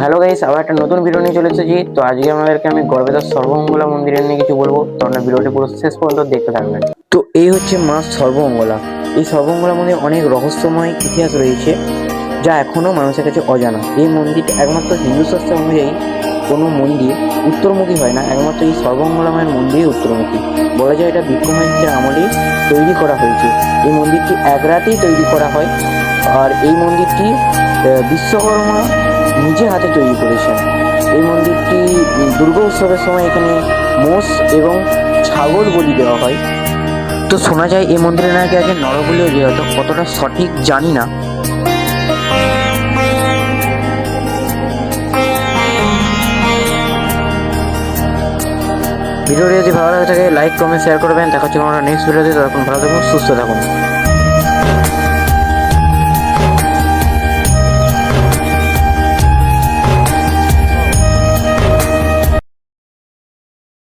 Hello guys, আবার একটা নতুন ভিডিও নিয়ে চলে এসেছি। তো আজকে আমাদেরকে আমি গড়বেতার সর্বমঙ্গলা মন্দিরের নিয়ে কিছু বলবো। তো আপনার ভিডিওটি পুরো শেষ পর্যন্ত দেখতে থাকবেন। তো এই হচ্ছে মা সর্বমঙ্গলা। এই সর্বমঙ্গলা মন্দিরে অনেক রহস্যময় ইতিহাস রয়েছে, যা এখনো মানুষের কাছে অজানা। এই মন্দিরটা একমাত্র হিন্দু শাস্ত্র অনুযায়ী কোনো মন্দির উত্তরমুখী হয় না, একমাত্র এই সর্বমঙ্গলা মায়ের মন্দিরই উত্তরমুখী। বলা যায় এটা বিক্রমাদিত্যের আমলেই তৈরি করা হয়েছে। এই মন্দিরটি এক রাতেই তৈরি করা হয়, আর এই মন্দিরটি বিশ্বকর্মা নিজে হাতে তৈরি করেছেন। এই মন্দিরটি দুর্গা উৎসবের সময় এখানে মোষ এবং ছাগল বলি দেওয়া হয়। তো শোনা যায় এই মন্দিরে নাকি আগে নরবলিও দেওয়া হতো, কতটা সঠিক জানি না। ভিডিওটি যদি ভালো লাগে থাকে লাইক কমেন্ট শেয়ার করবেন। দেখা হচ্ছে আমরা নেক্সট ভিডিওতে। তখন ভালো থাকুন, সুস্থ থাকুন।